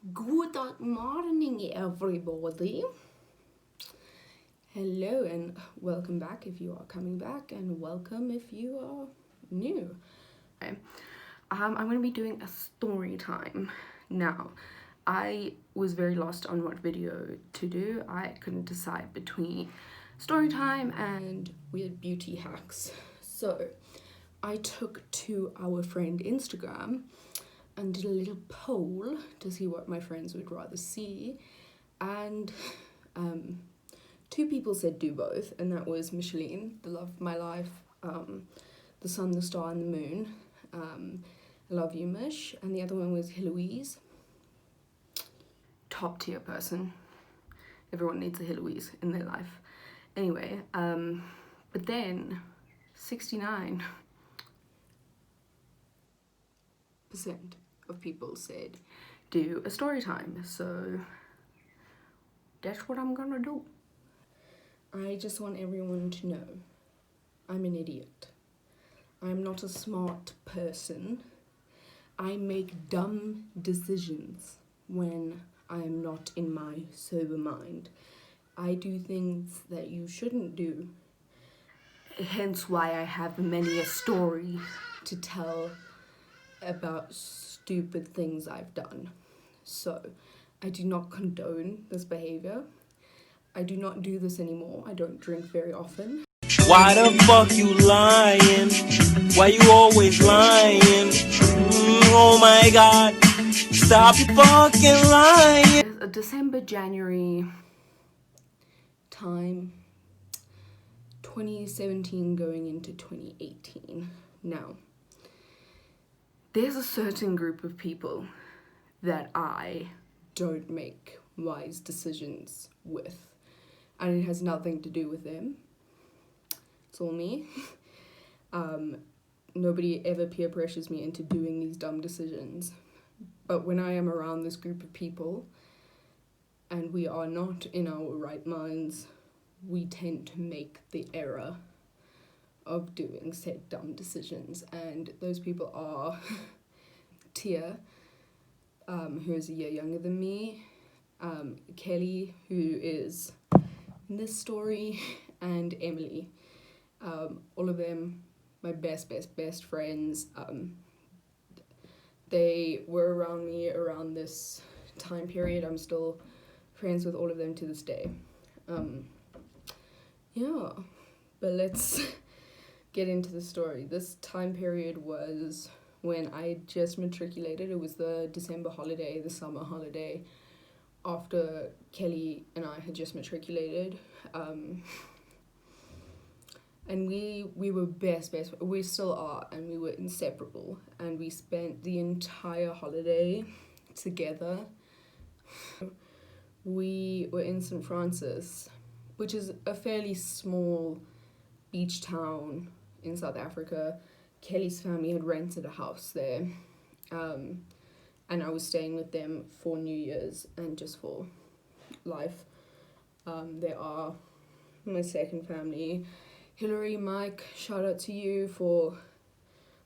Good morning, everybody. Hello and welcome back if you are coming back, and welcome if you are new. Okay. I'm going to be doing a story time now. I was very lost on what video to do. I couldn't decide between story time and weird beauty hacks. So I took to our friend Instagram and did a little poll to see what my friends would rather see, and two people said do both, and that was Micheline, the love of my life, the sun, the star, and the moon. I love you, Mish. And the other one was Heloise. Top tier person. Everyone needs a Heloise in their life. Anyway, but then 69% of people said do a story time, so that's what I'm gonna do. I just want everyone to know I'm an idiot. I'm not a smart person. I make dumb decisions when I am not in my sober mind. I do things that you shouldn't do. Hence why I have many a story to tell about stupid things I've done. So, I do not condone this behavior. I do not do this anymore. I don't drink very often. Why the fuck you lying? Why you always lying? Oh my god, stop fucking lying. There's a December, January time, 2017 going into 2018. Now, there's a certain group of people that I don't make wise decisions with, and it has nothing to do with them. It's all me. Nobody ever peer pressures me into doing these dumb decisions. But when I am around this group of people and we are not in our right minds, we tend to make the error of doing said dumb decisions. And those people are Tia, who is a year younger than me, Kelly, who is in this story, and Emily. All of them, my best friends. They were around me around this time period. I'm still friends with all of them to this day. Yeah, but let's get into the story. This time period was when I just matriculated. It was the December holiday, the summer holiday, after Kelly and I had just matriculated. And we were best, we still are, and we were inseparable. And we spent the entire holiday together. We were in St. Francis, which is a fairly small beach town in South Africa. Kelly's family had rented a house there. And I was staying with them for New Year's and just for life. There are my second family. Hillary, Mike, shout out to you for...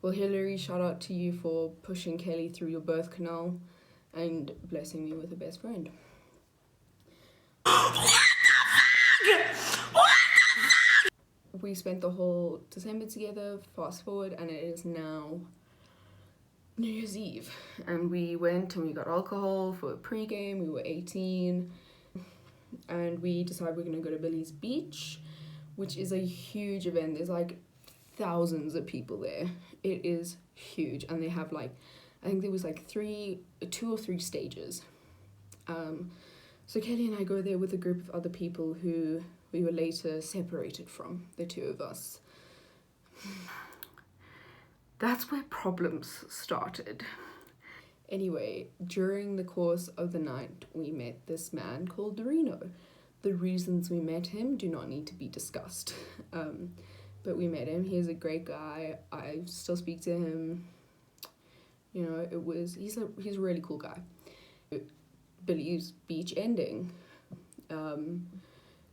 Well, Hillary, shout out to you for pushing Kelly through your birth canal and blessing me with a best friend. We spent the whole December together, fast forward, and it is now New Year's Eve. And we went and we got alcohol for a pre-game. We were 18. And we decided we're going to go to Billy's Beach, which is a huge event. There's like thousands of people there. It is huge, and they have like, I think there was like 2 or 3 stages. So Kelly and I go there with a group of other people who we were later separated from, the two of us. That's where problems started. Anyway, during the course of the night, we met this man called Dorino. The reasons we met him do not need to be discussed. But we met him. He's a great guy. I still speak to him. You know, he's a really cool guy. Billy's Beach ending.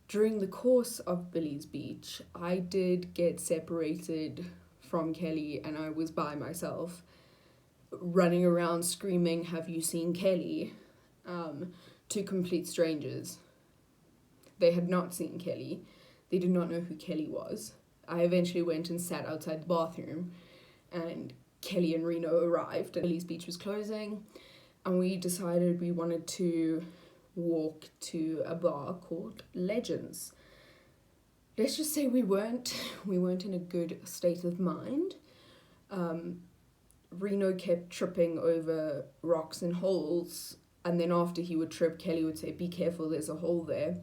During the course of Billy's Beach, I did get separated from Kelly, and I was by myself, running around screaming, "Have you seen Kelly?" to complete strangers. They had not seen Kelly. They did not know who Kelly was. I eventually went and sat outside the bathroom, and Kelly and Reno arrived, and Kelly's beach was closing, and we decided we wanted to walk to a bar called Legends. Let's just say we weren't in a good state of mind. Reno kept tripping over rocks and holes, and then after he would trip, Kelly would say, "Be careful, there's a hole there."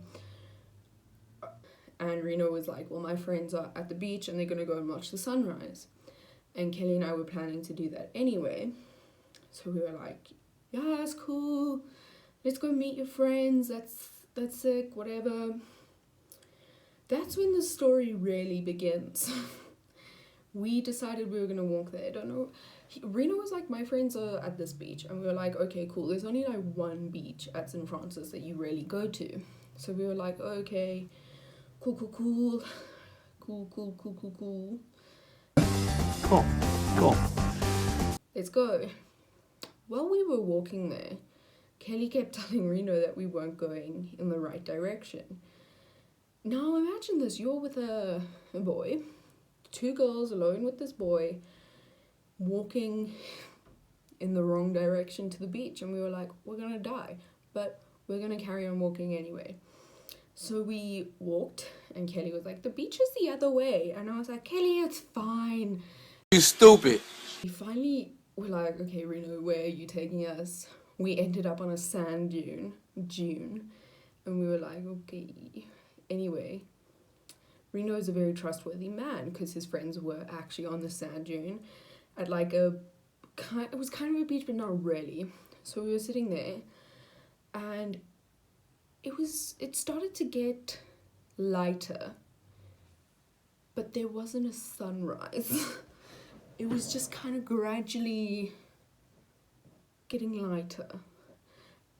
And Reno was like, "Well, my friends are at the beach and they're going to go and watch the sunrise." And Kelly and I were planning to do that anyway. So we were like, "Yeah, that's cool. Let's go meet your friends. That's sick, whatever." That's when the story really begins. We decided we were going to walk there. I don't know. Reno was like, "My friends are at this beach." And we were like, "Okay, cool. There's only like one beach at St. Francis that you really go to." So we were like, "Okay, cool. Cool. Let's go." While we were walking there, Kelly kept telling Reno that we weren't going in the right direction. Now imagine this, you're with a boy, two girls alone with this boy, walking in the wrong direction to the beach, and we were like, "We're gonna die, but we're gonna carry on walking anyway." So we walked, and Kelly was like, "The beach is the other way," and I was like, "Kelly, it's fine." You stupid. We finally were like, "Okay, Reno, where are you taking us?" We ended up on a sand dune, and we were like, "Okay." Anyway, Reno is a very trustworthy man because his friends were actually on the sand dune at like it was kind of a beach, but not really. So we were sitting there, and it started to get lighter, but there wasn't a sunrise. It was just kind of gradually getting lighter,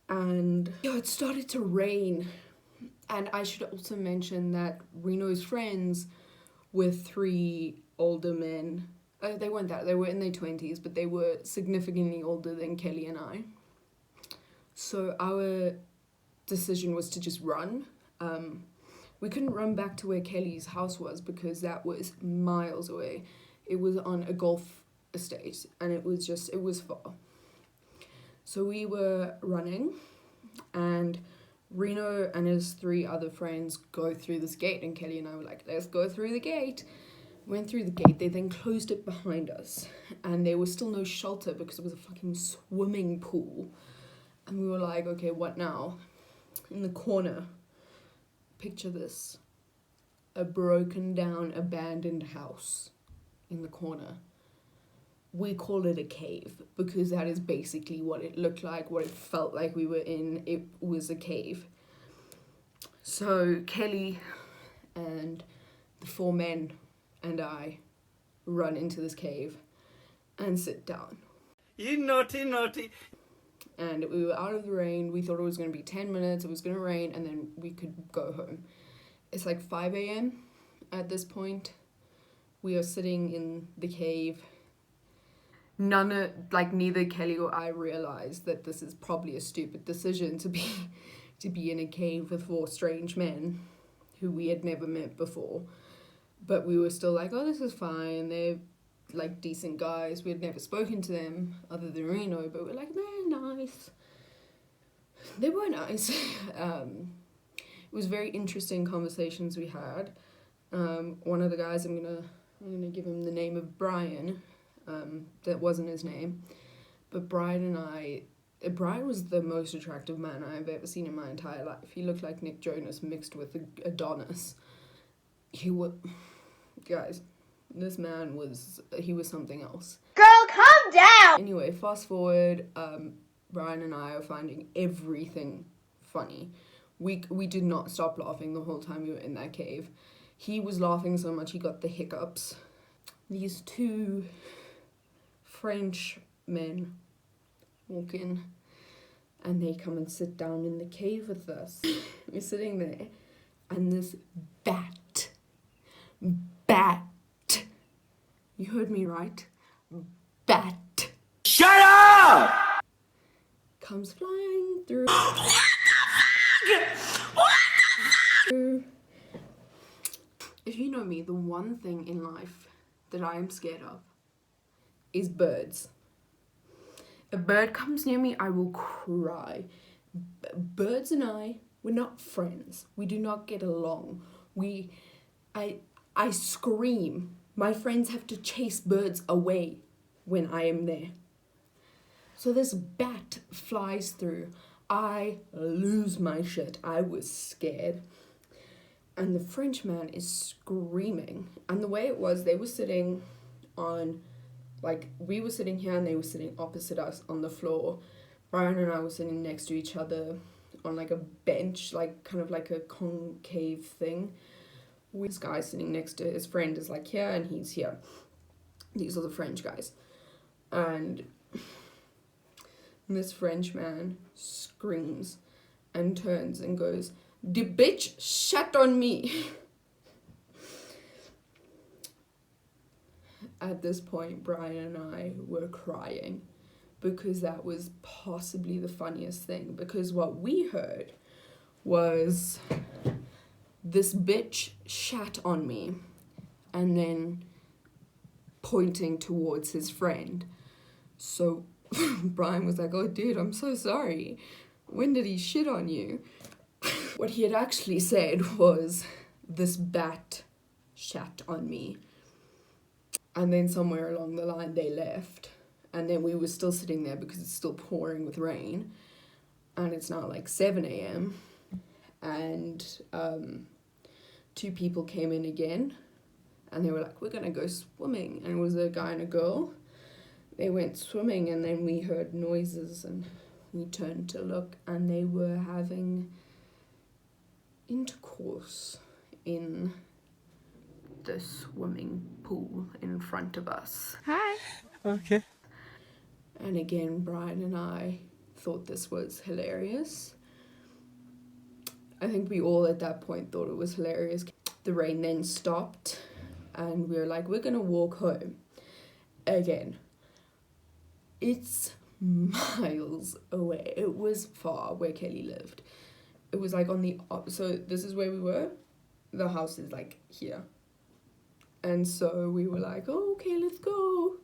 and it started to rain. And I should also mention that Reno's friends were three older men. They weren't that, they were in their 20s, but they were significantly older than Kelly and I. So our decision was to just run. We couldn't run back to where Kelly's house was because that was miles away. It was on a golf estate, and it was far. So we were running, and Reno and his three other friends go through this gate, and Kelly and I were like, "Let's go through the gate." Went through the gate, they then closed it behind us, and there was still no shelter because it was a fucking swimming pool. And we were like, "Okay, what now?" In the corner, picture this, a broken down abandoned house in the corner. We call it a cave because that is basically what it looked like, what it felt like we were in. It was a cave. So Kelly and the four men and I run into this cave and sit down. You naughty. And we were out of the rain. We thought it was going to be 10 minutes. It was going to rain, and then we could go home. It's like 5 a.m. at this point. We are sitting in the cave. Neither Kelly or I realized that this is probably a stupid decision to be in a cave with four strange men who we had never met before. But we were still like, "Oh, this is fine. They're like decent guys." We had never spoken to them other than Reno, but we're like, "They're nice." They were nice. It was very interesting conversations we had. One of the guys, I'm gonna give him the name of Brian. That wasn't his name, but Brian was the most attractive man I've ever seen in my entire life. He looked like Nick Jonas mixed with Adonis. Guys, this man was something else. Girl, calm down! Anyway, fast forward, Brian and I are finding everything funny. We did not stop laughing the whole time we were in that cave. He was laughing so much he got the hiccups. These two French men walk in, and they come and sit down in the cave with us. We're sitting there, and this bat, you heard me right, bat, Shut up! comes flying through. If you know me, the one thing in life that I am scared of is birds. A bird comes near me, I will cry. Birds and we're not friends. We do not get along. I scream. My friends have to chase birds away when I am there. So this bat flies through. I lose my shit. I was scared. And the Frenchman is screaming. And the way it was, they were sitting on, like, we were sitting here and they were sitting opposite us on the floor. Brian and I were sitting next to each other on like a bench, like kind of like a concave thing. This guy sitting next to his friend is like here and he's here. These are the French guys. And this French man screams and turns and goes, "The bitch shat on me." At this point, Brian and I were crying because that was possibly the funniest thing. Because what we heard was, "This bitch shat on me," and then pointing towards his friend. So Brian was like, "Oh dude, I'm so sorry. When did he shit on you?" What he had actually said was, "This bat shat on me." And then somewhere along the line they left. And then we were still sitting there because it's still pouring with rain. And it's now like 7 a.m. And 2 people came in again. And they were like, "We're gonna go swimming." And it was a guy and a girl. They went swimming and then we heard noises and we turned to look and they were having intercourse in the swimming pool in front of us. Hi. Okay. And again, Brian and I thought this was hilarious. I think we all at that point thought it was hilarious. The rain then stopped and we were like, we're gonna walk home. Again, it's miles away. It was far where Kelly lived. It was like on the so this is where we were. The house is like here. And so we were like, "Oh, okay, let's go.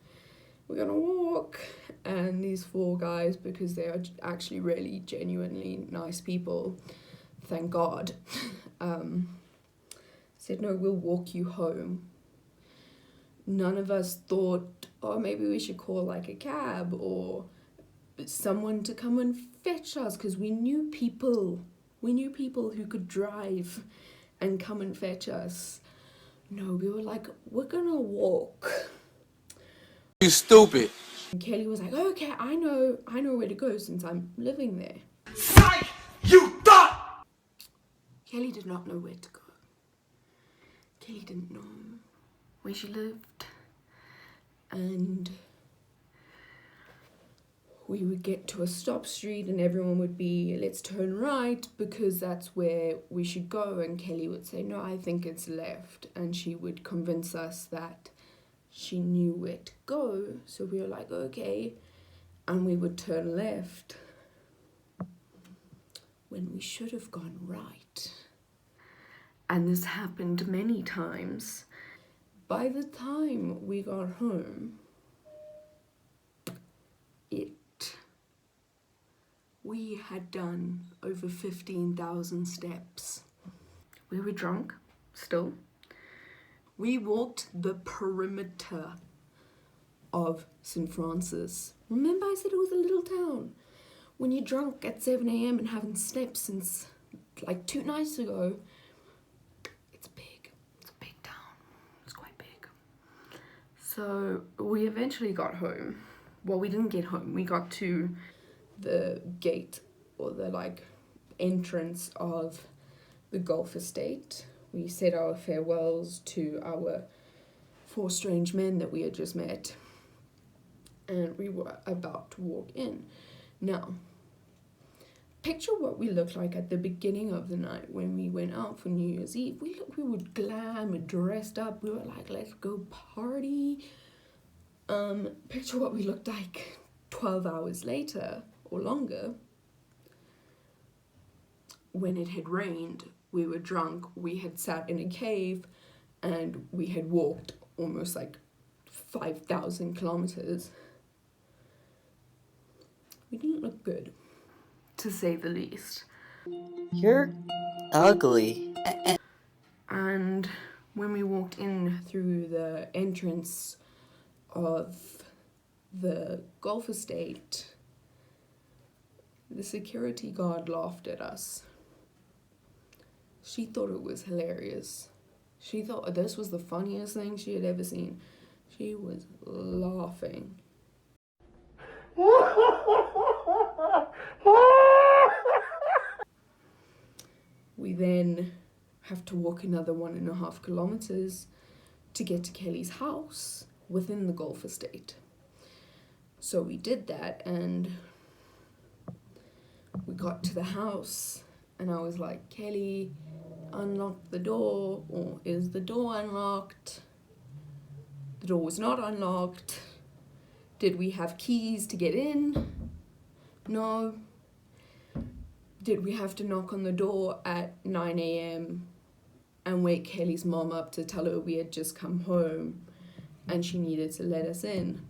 We're gonna walk." And these 4 guys, because they are actually really genuinely nice people, thank God, said, "No, we'll walk you home." None of us thought, oh, maybe we should call like a cab or someone to come and fetch us, because we knew people who could drive and come and fetch us. No, we were like, we're gonna walk. You stupid. And Kelly was like, okay, I know where to go since I'm living there. Psych! You thought! Kelly did not know where to go. Kelly didn't know where she lived. And we would get to a stop street and everyone would be, let's turn right because that's where we should go. And Kelly would say, no, I think it's left. And she would convince us that she knew where to go. So we were like, okay. And we would turn left when we should have gone right. And this happened many times. By the time we got home, we had done over 15,000 steps. We were drunk, still. We walked the perimeter of St. Francis. Remember I said it was a little town? When you're drunk at 7 a.m. and haven't slept since like 2 nights ago, it's big. It's a big town. It's quite big. So we eventually got home. Well, we didn't get home. We got to the gate or the like entrance of the golf estate. We said our farewells to our 4 strange men that we had just met, and we were about to walk in. Now, picture what we looked like at the beginning of the night when we went out for New Year's Eve. We were glam and dressed up. We were like, let's go party. Picture what we looked like 12 hours later. or longer. When it had rained, we were drunk, we had sat in a cave, and we had walked almost like 5,000 kilometers. We didn't look good, to say the least. You're ugly. And when we walked in through the entrance of the golf estate, the security guard laughed at us. She thought it was hilarious. She thought this was the funniest thing she had ever seen. She was laughing. We then have to walk another 1.5 kilometers to get to Kelly's house within the golf estate. So we did that, and we got to the house, and I was like, Kelly, unlock the door, or is the door unlocked? The door was not unlocked. Did we have keys to get in? No. Did we have to knock on the door at 9 a.m. and wake Kelly's mom up to tell her we had just come home and she needed to let us in?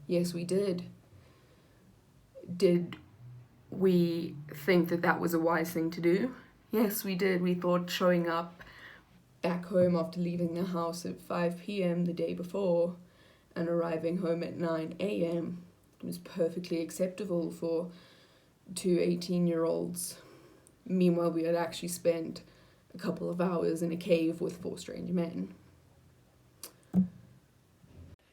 Yes, we did. Did we think that that was a wise thing to do? Yes, we did. We thought showing up back home after leaving the house at 5 p.m. the day before and arriving home at 9 a.m. was perfectly acceptable for two 18-year-olds. Meanwhile, we had actually spent a couple of hours in a cave with 4 strange men.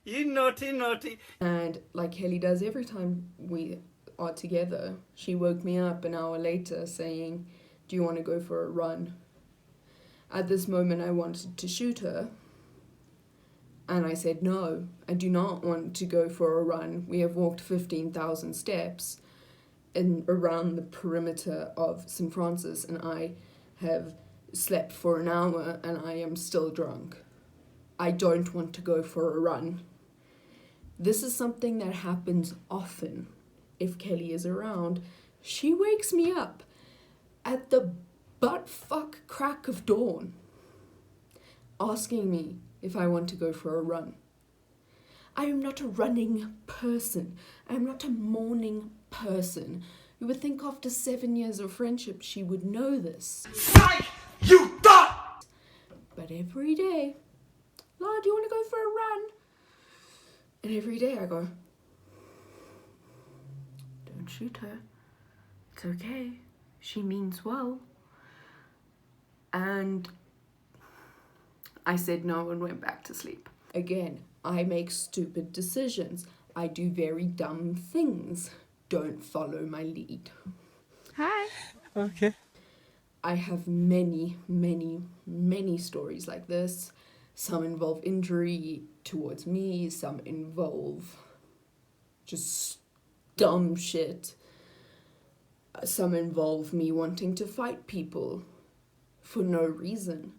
You naughty, naughty. And like Kelly does every time we are together, she woke me up an hour later saying, do you want to go for a run? At this moment, I wanted to shoot her. And I said, no, I do not want to go for a run. We have walked 15,000 steps around the perimeter of St. Francis, and I have slept for an hour and I am still drunk. I don't want to go for a run. This is something that happens often. If Kelly is around, she wakes me up at the butt-fuck crack of dawn, asking me if I want to go for a run. I am not a running person. I am not a morning person. You would think after 7 years of friendship she would know this. Psych! You thought! But every day, Laura, do you want to go for a run? And every day I go, don't shoot her. It's okay. She means well. And I said no and went back to sleep. Again, I make stupid decisions. I do very dumb things. Don't follow my lead. Hi. Okay. I have many, many, many stories like this. Some involve injury towards me. Some involve just dumb shit. Some involve me wanting to fight people for no reason.